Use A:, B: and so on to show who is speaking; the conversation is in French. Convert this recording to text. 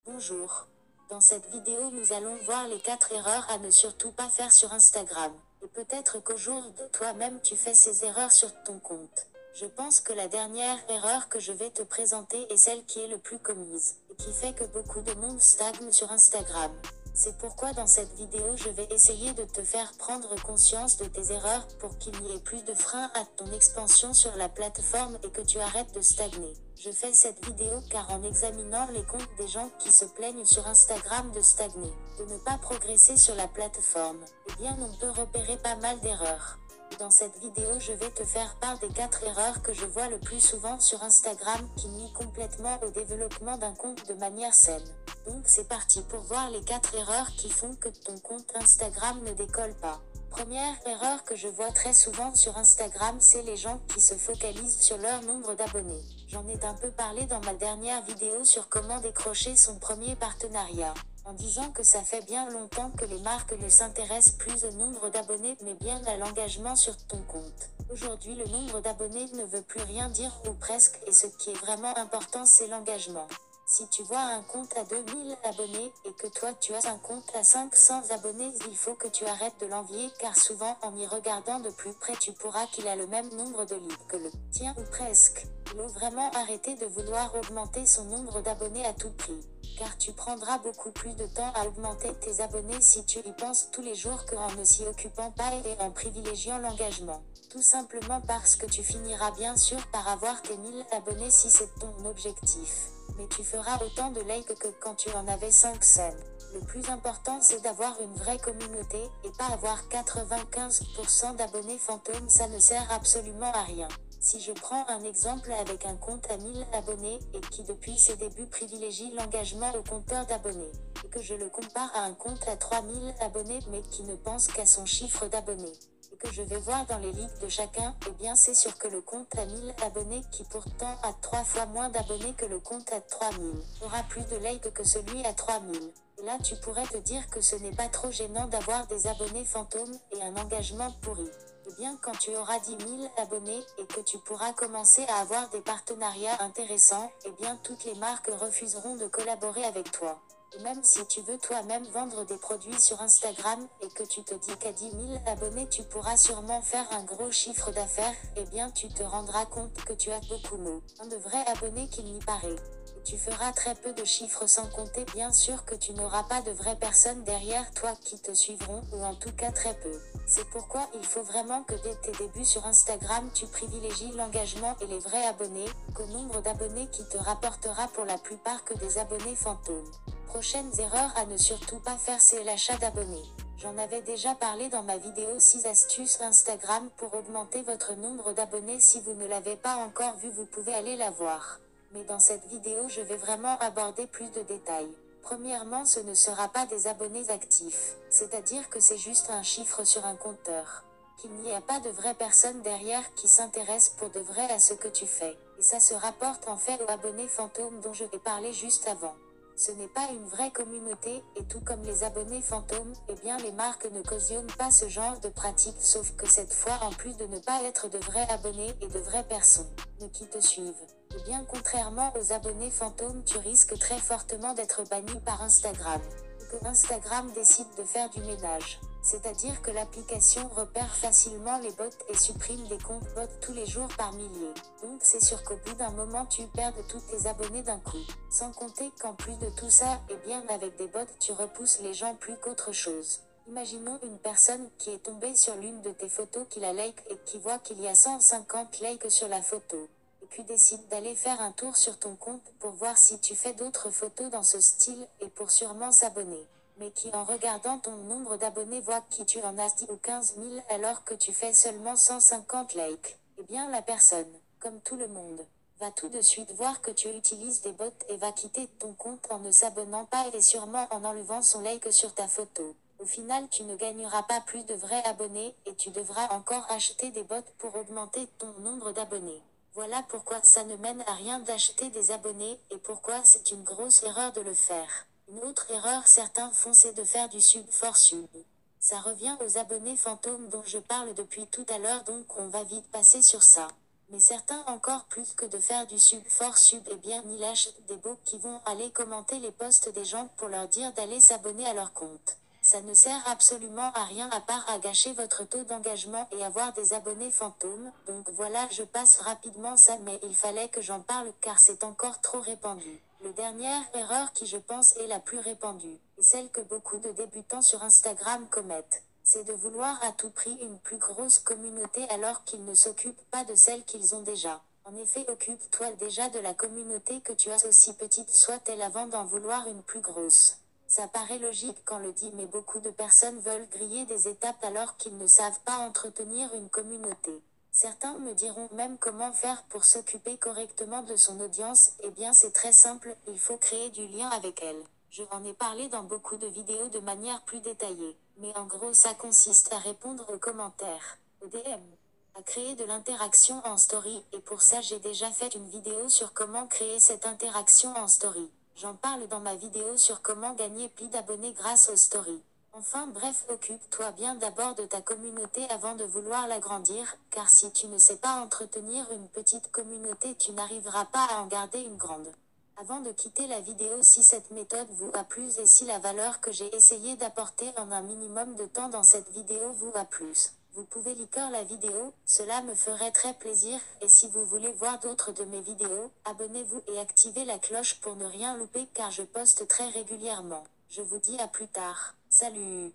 A: Bonjour. Dans cette vidéo, nous allons voir les 4 erreurs à ne surtout pas faire sur Instagram. Et peut-être qu'au jour de toi-même tu fais ces erreurs sur ton compte. Je pense que la dernière erreur que je vais te présenter est celle qui est le plus commise, et qui fait que beaucoup de monde stagne sur Instagram. C'est pourquoi dans cette vidéo je vais essayer de te faire prendre conscience de tes erreurs pour qu'il n'y ait plus de frein à ton expansion sur la plateforme et que tu arrêtes de stagner. Je fais cette vidéo car en examinant les comptes des gens qui se plaignent sur Instagram de stagner, de ne pas progresser sur la plateforme, eh bien on peut repérer pas mal d'erreurs. Dans cette vidéo je vais te faire part des 4 erreurs que je vois le plus souvent sur Instagram qui nuisent complètement au développement d'un compte de manière saine. Donc c'est parti pour voir les 4 erreurs qui font que ton compte Instagram ne décolle pas. Première erreur que je vois très souvent sur Instagram, c'est les gens qui se focalisent sur leur nombre d'abonnés. J'en ai un peu parlé dans ma dernière vidéo sur comment décrocher son premier partenariat, en disant que ça fait bien longtemps que les marques ne s'intéressent plus au nombre d'abonnés mais bien à l'engagement sur ton compte. Aujourd'hui le nombre d'abonnés ne veut plus rien dire ou presque, et ce qui est vraiment important c'est l'engagement. Si tu vois un compte à 2000 abonnés et que toi tu as un compte à 500 abonnés, il faut que tu arrêtes de l'envier car souvent en y regardant de plus près tu pourras qu'il a le même nombre de likes que le tien ou presque. Il faut vraiment arrêter de vouloir augmenter son nombre d'abonnés à tout prix, car tu prendras beaucoup plus de temps à augmenter tes abonnés si tu y penses tous les jours qu'en ne s'y occupant pas et en privilégiant l'engagement. Tout simplement parce que tu finiras bien sûr par avoir tes 1000 abonnés si c'est ton objectif. Mais tu feras autant de likes que quand tu en avais 500. Le plus important c'est d'avoir une vraie communauté et pas avoir 95% d'abonnés fantômes, ça ne sert absolument à rien. Si je prends un exemple avec un compte à 1000 abonnés et qui depuis ses débuts privilégie l'engagement au compteur d'abonnés, et que je le compare à un compte à 3000 abonnés mais qui ne pense qu'à son chiffre d'abonnés, et que je vais voir dans les ligues de chacun, eh bien c'est sûr que le compte à 1000 abonnés qui pourtant a 3 fois moins d'abonnés que le compte à 3000 aura plus de likes que celui à 3000. Et là tu pourrais te dire que ce n'est pas trop gênant d'avoir des abonnés fantômes et un engagement pourri. Eh bien quand tu auras 10 000 abonnés et que tu pourras commencer à avoir des partenariats intéressants, eh bien toutes les marques refuseront de collaborer avec toi. Et même si tu veux toi-même vendre des produits sur Instagram et que tu te dis qu'à 10 000 abonnés tu pourras sûrement faire un gros chiffre d'affaires, eh bien tu te rendras compte que tu as beaucoup moins de vrais abonnés qu'il n'y paraît. Et tu feras très peu de chiffres sans compter bien sûr que tu n'auras pas de vraies personnes derrière toi qui te suivront, ou en tout cas très peu. C'est pourquoi il faut vraiment que dès tes débuts sur Instagram tu privilégies l'engagement et les vrais abonnés, qu'au nombre d'abonnés qui te rapportera pour la plupart que des abonnés fantômes. Prochaines erreurs à ne surtout pas faire, c'est l'achat d'abonnés. J'en avais déjà parlé dans ma vidéo 6 astuces Instagram pour augmenter votre nombre d'abonnés. Si vous ne l'avez pas encore vu, vous pouvez aller la voir. Mais dans cette vidéo je vais vraiment aborder plus de détails. Premièrement, ce ne sera pas des abonnés actifs, c'est-à-dire que c'est juste un chiffre sur un compteur. Qu'il n'y a pas de vraies personnes derrière qui s'intéressent pour de vrai à ce que tu fais. Et ça se rapporte en fait aux abonnés fantômes dont je vais parler juste avant. Ce n'est pas une vraie communauté, et tout comme les abonnés fantômes, eh bien les marques ne cautionnent pas ce genre de pratique, sauf que cette fois en plus de ne pas être de vrais abonnés et de vraies personnes qui te suivent, eh bien contrairement aux abonnés fantômes tu risques très fortement d'être banni par Instagram, ou que Instagram décide de faire du ménage. C'est-à-dire que l'application repère facilement les bots et supprime des comptes bots tous les jours par milliers. Donc c'est sûr qu'au bout d'un moment tu perds tous tes abonnés d'un coup. Sans compter qu'en plus de tout ça, eh bien avec des bots tu repousses les gens plus qu'autre chose. Imaginons une personne qui est tombée sur l'une de tes photos, qui la like et qui voit qu'il y a 150 likes sur la photo. Et puis décide d'aller faire un tour sur ton compte pour voir si tu fais d'autres photos dans ce style et pour sûrement s'abonner. Mais qui en regardant ton nombre d'abonnés voit que tu en as 10 ou 15 000 alors que tu fais seulement 150 likes. Eh bien la personne, comme tout le monde, va tout de suite voir que tu utilises des bots et va quitter ton compte en ne s'abonnant pas et sûrement en enlevant son like sur ta photo. Au final tu ne gagneras pas plus de vrais abonnés et tu devras encore acheter des bots pour augmenter ton nombre d'abonnés. Voilà pourquoi ça ne mène à rien d'acheter des abonnés et pourquoi c'est une grosse erreur de le faire. Une autre erreur certains font, c'est de faire du sub for sub. Ça revient aux abonnés fantômes dont je parle depuis tout à l'heure, donc on va vite passer sur ça. Mais certains encore plus que de faire du sub for sub et bien ils lâchent des bots qui vont aller commenter les posts des gens pour leur dire d'aller s'abonner à leur compte. Ça ne sert absolument à rien à part à gâcher votre taux d'engagement et avoir des abonnés fantômes, donc voilà je passe rapidement ça mais il fallait que j'en parle car c'est encore trop répandu. La dernière erreur qui je pense est la plus répandue, et celle que beaucoup de débutants sur Instagram commettent, c'est de vouloir à tout prix une plus grosse communauté alors qu'ils ne s'occupent pas de celle qu'ils ont déjà. En effet, occupe-toi déjà de la communauté que tu as aussi petite soit-elle avant d'en vouloir une plus grosse. Ça paraît logique quand le dit mais beaucoup de personnes veulent griller des étapes alors qu'ils ne savent pas entretenir une communauté. Certains me diront même comment faire pour s'occuper correctement de son audience, eh bien c'est très simple, il faut créer du lien avec elle. Je en ai parlé dans beaucoup de vidéos de manière plus détaillée, mais en gros ça consiste à répondre aux commentaires, aux DM, à créer de l'interaction en story, et pour ça j'ai déjà fait une vidéo sur comment créer cette interaction en story. J'en parle dans ma vidéo sur comment gagner plus d'abonnés grâce aux stories. Enfin bref, occupe-toi bien d'abord de ta communauté avant de vouloir l'agrandir, car si tu ne sais pas entretenir une petite communauté tu n'arriveras pas à en garder une grande. Avant de quitter la vidéo, si cette méthode vous a plu et si la valeur que j'ai essayé d'apporter en un minimum de temps dans cette vidéo vous a plu, vous pouvez liker la vidéo, cela me ferait très plaisir, et si vous voulez voir d'autres de mes vidéos, abonnez-vous et activez la cloche pour ne rien louper car je poste très régulièrement. Je vous dis à plus tard. Salut!